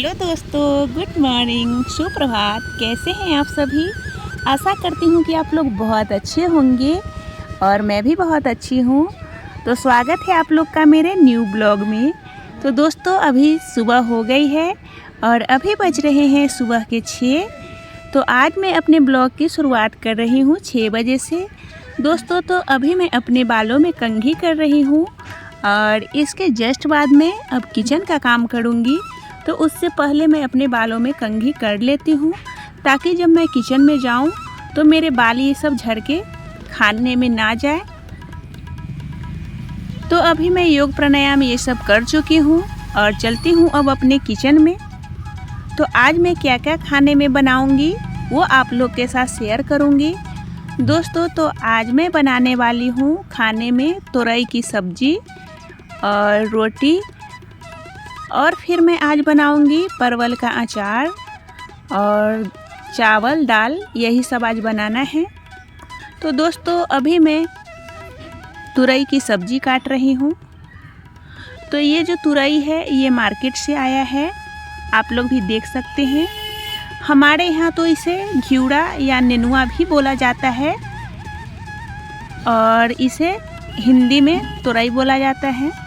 Hello दोस्तों, good morning, सुप्रभात। कैसे हैं आप सभी? आशा करती हूँ कि आप लोग बहुत अच्छे होंगे और मैं भी बहुत अच्छी हूँ। तो स्वागत है आप लोग का मेरे न्यू ब्लॉग में। तो दोस्तों, अभी सुबह हो गई है और अभी बज रहे हैं सुबह के 6। तो आज मैं अपने ब्लॉग की शुरुआत कर रही हूँ 6 बजे से। दोस्तों, तो अभी मैं अपने बालों में कंघी कर रही हूँ और इसके जस्ट बाद में अब किचन का काम करूँगी। तो उससे पहले मैं अपने बालों में कंघी कर लेती हूँ ताकि जब मैं किचन में जाऊँ तो मेरे बाल ये सब झड़ के खाने में ना जाए। तो अभी मैं योग प्राणायाम ये सब कर चुकी हूँ और चलती हूँ अब अपने किचन में। तो आज मैं क्या क्या खाने में बनाऊँगी वो आप लोग के साथ शेयर करूँगी। दोस्तों, तो आज मैं बनाने वाली हूँ खाने में तुरई की सब्ज़ी और रोटी, और फिर मैं आज बनाऊंगी परवल का अचार और चावल दाल, यही सब आज बनाना है। तो दोस्तों, अभी मैं तुरई की सब्ज़ी काट रही हूँ। तो ये जो तुरई है ये मार्केट से आया है, आप लोग भी देख सकते हैं। हमारे यहाँ तो इसे घिउड़ा या नेनुआ भी बोला जाता है और इसे हिंदी में तुरई बोला जाता है।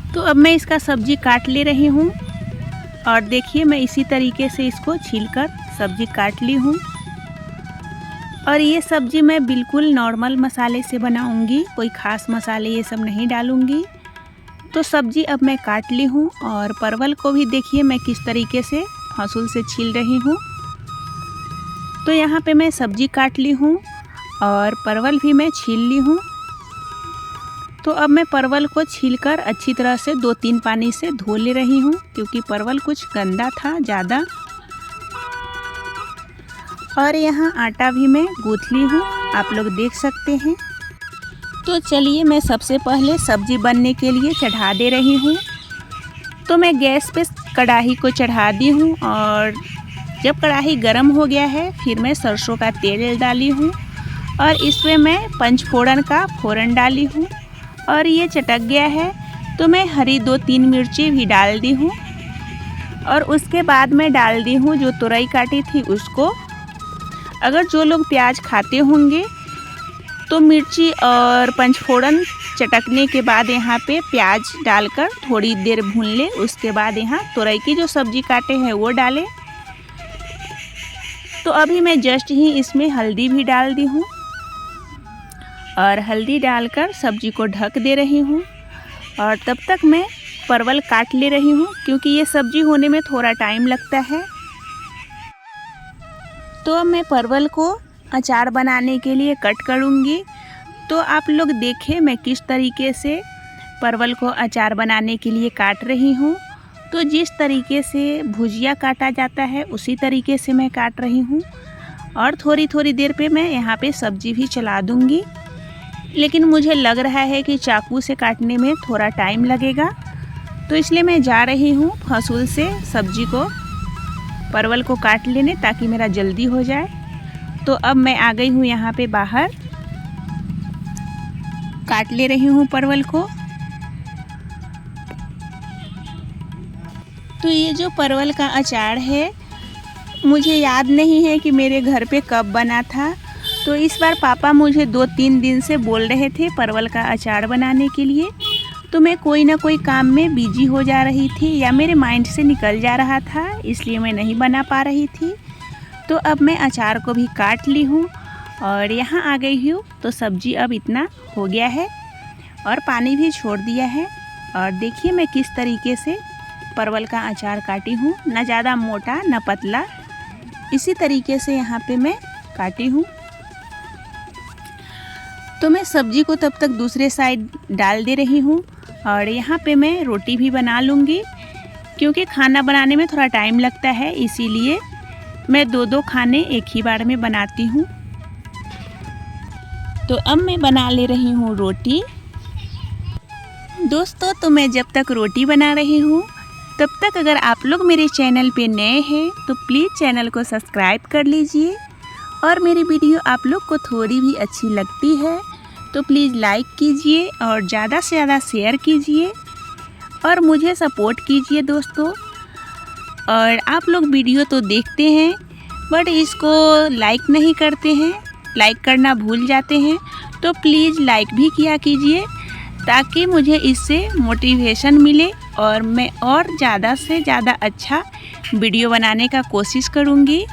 तो अब मैं इसका सब्ज़ी काट ले रही हूँ और देखिए मैं इसी तरीके से इसको छीलकर सब्ज़ी काट ली हूँ। और ये सब्ज़ी मैं बिल्कुल नॉर्मल मसाले से बनाऊँगी, कोई ख़ास मसाले ये सब नहीं डालूँगी। तो सब्ज़ी अब मैं काट ली हूँ और परवल को भी देखिए मैं किस तरीके से हंसुल से छील रही हूँ। तो यहाँ पे मैं सब्ज़ी काट ली हूँ और परवल भी मैं छील ली हूँ। तो अब मैं परवल को छीलकर अच्छी तरह से 2-3 पानी से धो ले रही हूँ क्योंकि परवल कुछ गंदा था ज़्यादा। और यहाँ आटा भी मैं गूँथ ली हूँ, आप लोग देख सकते हैं। तो चलिए मैं सबसे पहले सब्ज़ी बनने के लिए चढ़ा दे रही हूँ। तो मैं गैस पे कढ़ाई को चढ़ा दी हूँ और जब कढ़ाई गर्म हो गया है फिर मैं सरसों का तेल डाली हूँ और इसमें मैं पंचफोड़न का फोड़न डाली हूँ। और ये चटक गया है तो मैं हरी 2-3 मिर्ची भी डाल दी हूँ और उसके बाद मैं डाल दी हूँ जो तुरई काटी थी उसको। अगर जो लोग प्याज खाते होंगे तो मिर्ची और पंचफोड़न चटकने के बाद यहाँ पे प्याज डालकर थोड़ी देर भून ले। उसके बाद यहाँ तुरई की जो सब्ज़ी काटे हैं वो डालें। तो अभी मैं जस्ट ही इसमें हल्दी भी डाल दी हूँ और हल्दी डालकर सब्ज़ी को ढक दे रही हूँ। और तब तक मैं परवल काट ले रही हूँ क्योंकि ये सब्ज़ी होने में थोड़ा टाइम लगता है। तो अब मैं परवल को अचार बनाने के लिए कट करूँगी। तो आप लोग देखें मैं किस तरीके से परवल को अचार बनाने के लिए काट रही हूँ। तो जिस तरीके से भुजिया काटा जाता है उसी तरीके से मैं काट रही हूँ। और थोड़ी थोड़ी देर पे मैं यहाँ पे सब्ज़ी भी चला दूँगी, लेकिन मुझे लग रहा है कि चाकू से काटने में थोड़ा टाइम लगेगा। तो इसलिए मैं जा रही हूँ हंसुल से सब्ज़ी को, परवल को काट लेने ताकि मेरा जल्दी हो जाए। तो अब मैं आ गई हूँ यहाँ पे बाहर, काट ले रही हूँ परवल को। तो ये जो परवल का अचार है मुझे याद नहीं है कि मेरे घर पे कब बना था। तो इस बार पापा मुझे 2-3 दिन से बोल रहे थे परवल का अचार बनाने के लिए। तो मैं कोई ना कोई काम में बिजी हो जा रही थी या मेरे माइंड से निकल जा रहा था, इसलिए मैं नहीं बना पा रही थी। तो अब मैं अचार को भी काट ली हूँ और यहाँ आ गई हूँ। तो सब्ज़ी अब इतना हो गया है और पानी भी छोड़ दिया है। और देखिए मैं किस तरीके से परवल का अचार काटी हूँ, ना ज़्यादा मोटा ना पतला, इसी तरीके से यहाँ पे मैं काटी हूँ। तो मैं सब्ज़ी को तब तक दूसरे साइड डाल दे रही हूँ और यहाँ पे मैं रोटी भी बना लूँगी क्योंकि खाना बनाने में थोड़ा टाइम लगता है, इसीलिए मैं 2-2 खाने एक ही बार में बनाती हूँ। तो अब मैं बना ले रही हूँ रोटी। दोस्तों, तो मैं जब तक रोटी बना रही हूँ तब तक अगर आप लोग मेरे चैनल पे नए हैं तो प्लीज़ चैनल को सब्सक्राइब कर लीजिए। और मेरी वीडियो आप लोग को थोड़ी भी अच्छी लगती है तो प्लीज़ लाइक कीजिए और ज़्यादा से ज़्यादा शेयर कीजिए। और मुझे सपोर्ट कीजिए दोस्तों। और आप लोग वीडियो तो देखते हैं बट इसको लाइक नहीं करते हैं, लाइक करना भूल जाते हैं, तो प्लीज़ लाइक भी किया कीजिए ताकि मुझे इससे मोटिवेशन मिले और मैं और ज़्यादा से ज़्यादा अच्छा वीडियो बनाने का कोशिश करूँगी।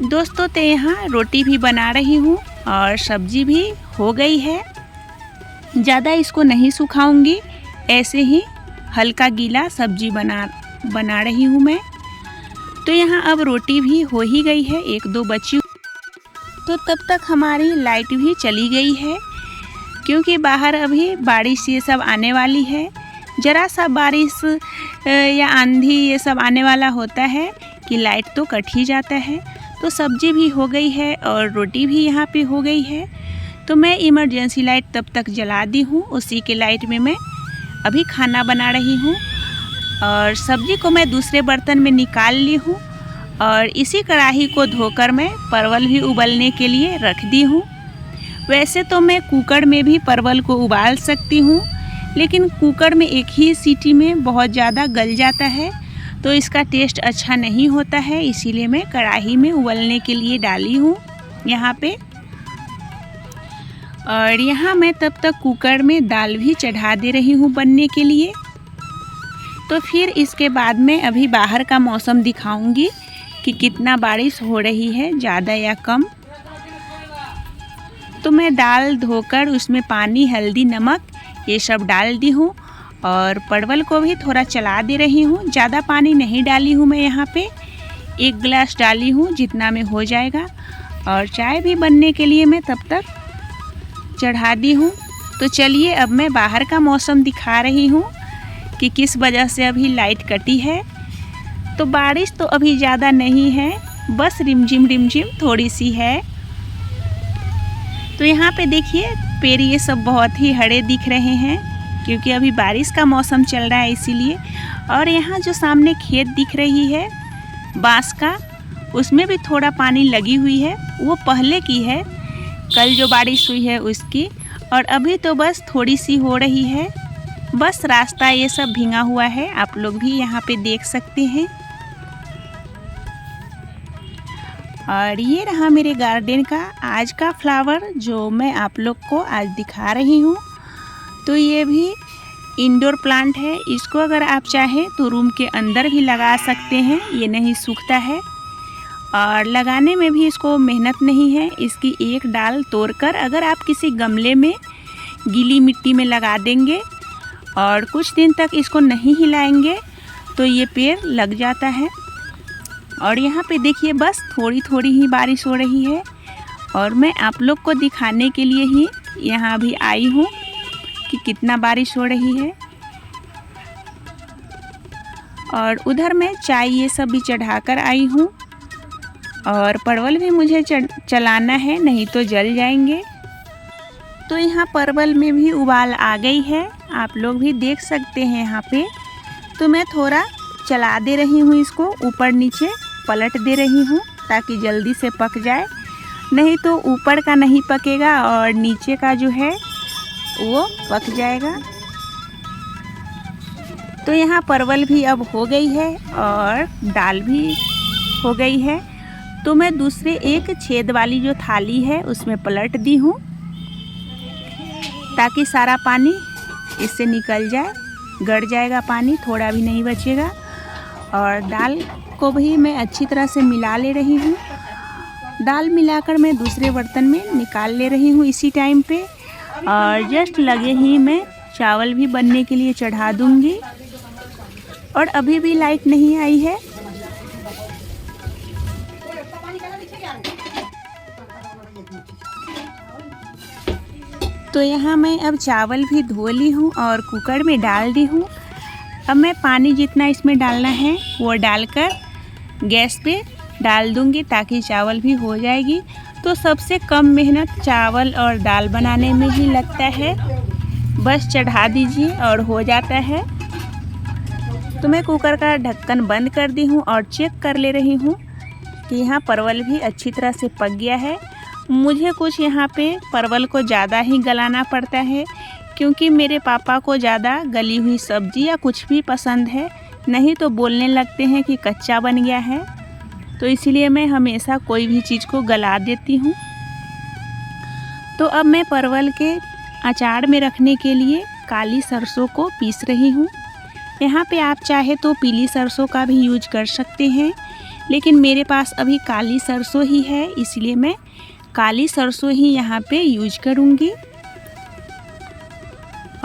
दोस्तों तो यहाँ रोटी भी बना रही हूँ और सब्जी भी हो गई है। ज़्यादा इसको नहीं सुखाऊंगी, ऐसे ही हल्का गीला सब्जी बना रही हूँ मैं। तो यहाँ अब रोटी भी हो ही गई है, एक दो बची। तो तब तक हमारी लाइट भी चली गई है क्योंकि बाहर अभी बारिश ये सब आने वाली है। ज़रा सा बारिश या आंधी ये सब आने वाला होता है कि लाइट तो कट ही जाता है। तो सब्जी भी हो गई है और रोटी भी यहाँ पे हो गई है। तो मैं इमरजेंसी लाइट तब तक जला दी हूँ, उसी के लाइट में मैं अभी खाना बना रही हूँ। और सब्जी को मैं दूसरे बर्तन में निकाल ली हूँ और इसी कढ़ाई को धोकर मैं परवल भी उबलने के लिए रख दी हूँ। वैसे तो मैं कुकर में भी परवल को उबाल सकती हूँ, लेकिन कुकर में एक ही सीटी में बहुत ज़्यादा गल जाता है तो इसका टेस्ट अच्छा नहीं होता है, इसीलिए मैं कढ़ाई में उबलने के लिए डाली हूँ यहाँ पे। और यहाँ मैं तब तक कुकर में दाल भी चढ़ा दे रही हूँ बनने के लिए। तो फिर इसके बाद में अभी बाहर का मौसम दिखाऊंगी कि कितना बारिश हो रही है, ज़्यादा या कम। तो मैं दाल धोकर उसमें पानी, हल्दी, नमक ये सब डाल दी हूँ और परवल को भी थोड़ा चला दे रही हूँ। ज़्यादा पानी नहीं डाली हूँ मैं यहाँ पे, 1 गिलास डाली हूँ जितना में हो जाएगा। और चाय भी बनने के लिए मैं तब तक चढ़ा दी हूँ। तो चलिए अब मैं बाहर का मौसम दिखा रही हूँ कि किस वजह से अभी लाइट कटी है। तो बारिश तो अभी ज़्यादा नहीं है, बस रिमझिम थोड़ी सी है। तो यहाँ पे देखिए पेड़ ये सब बहुत ही हरे दिख रहे हैं क्योंकि अभी बारिश का मौसम चल रहा है इसीलिए। और यहाँ जो सामने खेत दिख रही है बांस का, उसमें भी थोड़ा पानी लगी हुई है, वो पहले की है, कल जो बारिश हुई है उसकी। और अभी तो बस थोड़ी सी हो रही है, बस रास्ता ये सब भींगा हुआ है, आप लोग भी यहाँ पे देख सकते हैं। और ये रहा मेरे गार्डन का आज का फ्लावर जो मैं आप लोग को आज दिखा रही हूँ। तो ये भी इंडोर प्लांट है, इसको अगर आप चाहें तो रूम के अंदर भी लगा सकते हैं, ये नहीं सूखता है। और लगाने में भी इसको मेहनत नहीं है, इसकी एक डाल तोड़कर अगर आप किसी गमले में गीली मिट्टी में लगा देंगे और कुछ दिन तक इसको नहीं हिलाएंगे तो ये पेड़ लग जाता है। और यहाँ पे देखिए बस थोड़ी थोड़ी ही बारिश हो रही है और मैं आप लोग को दिखाने के लिए ही यहाँ भी आई हूँ कि कितना बारिश हो रही है। और उधर मैं चाय ये सब भी चढ़ा कर आई हूँ और परवल भी मुझे चलाना है, नहीं तो जल जाएंगे। तो यहाँ परवल में भी उबाल आ गई है, आप लोग भी देख सकते हैं यहाँ पे। तो मैं थोड़ा चला दे रही हूँ, इसको ऊपर नीचे पलट दे रही हूँ ताकि जल्दी से पक जाए, नहीं तो ऊपर का नहीं पकेगा और नीचे का जो है वो पक जाएगा। तो यहाँ परवल भी अब हो गई है और दाल भी हो गई है। तो मैं दूसरे एक छेद वाली जो थाली है उसमें पलट दी हूँ ताकि सारा पानी इससे निकल जाए, गड़ जाएगा पानी, थोड़ा भी नहीं बचेगा। और दाल को भी मैं अच्छी तरह से मिला ले रही हूँ। दाल मिलाकर मैं दूसरे बर्तन में निकाल ले रही हूँ इसी टाइम पे। और जस्ट लगे ही मैं चावल भी बनने के लिए चढ़ा दूँगी। और अभी भी लाइट नहीं आई है। तो यहाँ मैं अब चावल भी धो ली हूँ और कुकर में डाल दी हूँ। अब मैं पानी जितना इसमें डालना है वो डालकर गैस पे डाल दूँगी ताकि चावल भी हो जाएगी। तो सबसे कम मेहनत चावल और दाल बनाने में ही लगता है, बस चढ़ा दीजिए और हो जाता है। तो मैं कुकर का ढक्कन बंद कर दी हूँ और चेक कर ले रही हूँ कि यहाँ परवल भी अच्छी तरह से पक गया है। मुझे कुछ यहाँ पे परवल को ज़्यादा ही गलाना पड़ता है क्योंकि मेरे पापा को ज़्यादा गली हुई सब्ज़ी या कुछ भी पसंद है, नहीं तो बोलने लगते हैं कि कच्चा बन गया है। तो इसीलिए मैं हमेशा कोई भी चीज़ को गला देती हूँ। तो अब मैं परवल के अचार में रखने के लिए काली सरसों को पीस रही हूँ। यहाँ पे आप चाहे तो पीली सरसों का भी यूज कर सकते हैं, लेकिन मेरे पास अभी काली सरसों ही है, इसलिए मैं काली सरसों ही यहाँ पे यूज करूँगी।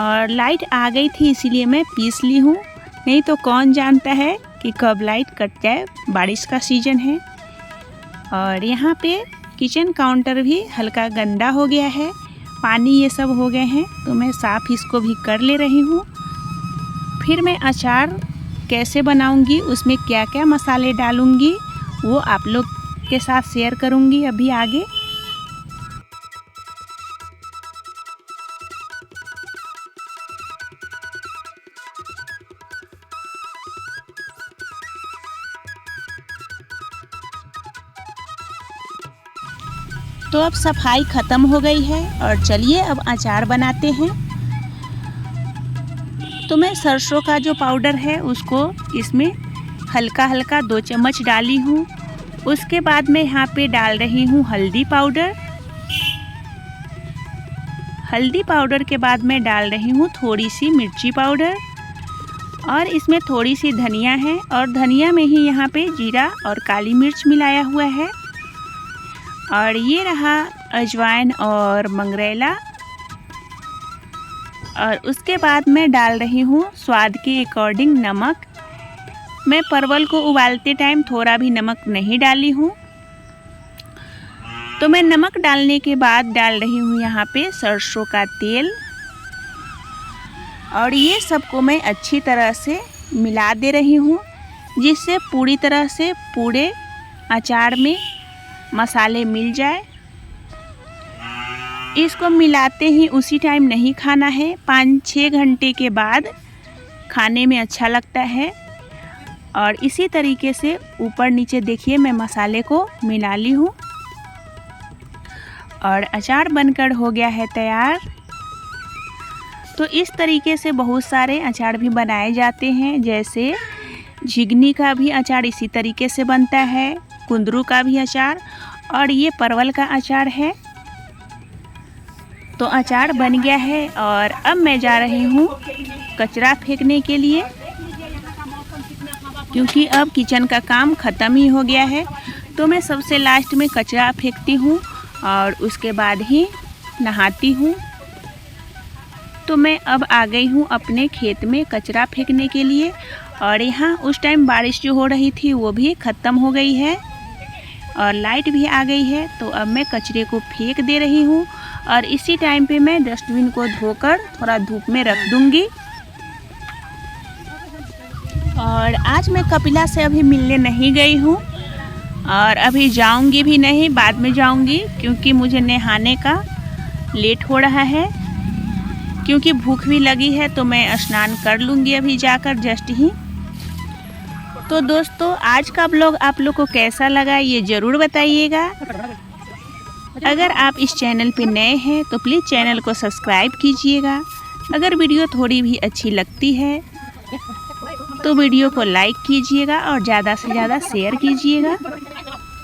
और लाइट आ गई थी इसीलिए मैं पीस ली हूँ, नहीं तो कौन जानता है कि कब लाइट कट जाए, बारिश का सीज़न है। और यहाँ पे किचन काउंटर भी हल्का गंदा हो गया है, पानी ये सब हो गए हैं, तो मैं साफ़ इसको भी कर ले रही हूँ। फिर मैं अचार कैसे बनाऊँगी, उसमें क्या क्या मसाले डालूँगी, वो आप लोग के साथ शेयर करूँगी अभी आगे। तो अब सफाई ख़त्म हो गई है और चलिए अब अचार बनाते हैं। तो मैं सरसों का जो पाउडर है उसको इसमें हल्का हल्का 2 चम्मच डाली हूँ। उसके बाद मैं यहाँ पे डाल रही हूँ हल्दी पाउडर। हल्दी पाउडर के बाद मैं डाल रही हूँ थोड़ी सी मिर्ची पाउडर, और इसमें थोड़ी सी धनिया है, और धनिया में ही यहाँ पे जीरा और काली मिर्च मिलाया हुआ है। और ये रहा अजवाइन और मंगरेला। और उसके बाद मैं डाल रही हूँ स्वाद के अकॉर्डिंग नमक। मैं परवल को उबालते टाइम थोड़ा भी नमक नहीं डाली हूँ। तो मैं नमक डालने के बाद डाल रही हूँ यहाँ पे सरसों का तेल, और ये सबको मैं अच्छी तरह से मिला दे रही हूँ, जिससे पूरी तरह से पूरे अचार में मसाले मिल जाए। इसको मिलाते ही उसी टाइम नहीं खाना है, 5-6 घंटे के बाद खाने में अच्छा लगता है। और इसी तरीके से ऊपर नीचे देखिए मैं मसाले को मिला ली हूँ, और अचार बनकर हो गया है तैयार। तो इस तरीके से बहुत सारे अचार भी बनाए जाते हैं, जैसे झिगनी का भी अचार इसी तरीके से बनता है, कुंदरू का भी अचार, और ये परवल का अचार है। तो अचार बन गया है और अब मैं जा रही हूँ कचरा फेंकने के लिए, क्योंकि अब किचन का काम ख़त्म ही हो गया है। तो मैं सबसे लास्ट में कचरा फेंकती हूँ और उसके बाद ही नहाती हूँ। तो मैं अब आ गई हूँ अपने खेत में कचरा फेंकने के लिए, और यहाँ उस टाइम बारिश जो हो रही थी वो भी ख़त्म हो गई है और लाइट भी आ गई है। तो अब मैं कचरे को फेंक दे रही हूँ, और इसी टाइम पे मैं डस्टबिन को धोकर थोड़ा धूप में रख दूँगी। और आज मैं कपिला से अभी मिलने नहीं गई हूँ, और अभी जाऊँगी भी नहीं, बाद में जाऊँगी, क्योंकि मुझे नहाने का लेट हो रहा है, क्योंकि भूख भी लगी है। तो मैं स्नान कर लूँगी अभी जाकर जस्ट ही। तो दोस्तों आज का ब्लॉग आप लोग को कैसा लगा ये ज़रूर बताइएगा। अगर आप इस चैनल पे नए हैं तो प्लीज़ चैनल को सब्सक्राइब कीजिएगा। अगर वीडियो थोड़ी भी अच्छी लगती है तो वीडियो को लाइक कीजिएगा और ज़्यादा से ज़्यादा शेयर कीजिएगा।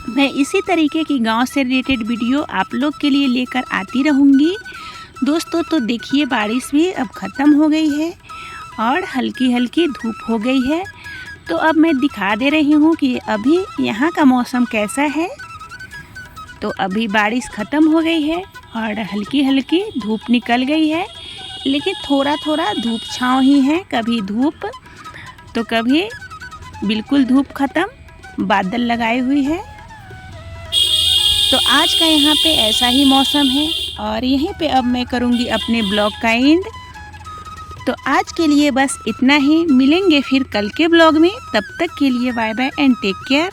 मैं इसी तरीके की गांव से रिलेटेड वीडियो आप लोग के लिए लेकर आती रहूँगी। दोस्तों तो देखिए बारिश भी अब ख़त्म हो गई है और हल्की हल्की धूप हो गई है। तो अब मैं दिखा दे रही हूँ कि अभी यहाँ का मौसम कैसा है। तो अभी बारिश ख़त्म हो गई है और हल्की हल्की धूप निकल गई है, लेकिन थोड़ा थोड़ा धूप छाँव ही है, कभी धूप तो कभी बिल्कुल धूप ख़त्म, बादल लगाई हुई है। तो आज का यहाँ पे ऐसा ही मौसम है, और यहीं पे अब मैं करूँगी अपने ब्लॉग का एंड। तो आज के लिए बस इतना ही, मिलेंगे फिर कल के ब्लॉग में। तब तक के लिए bye bye and take care.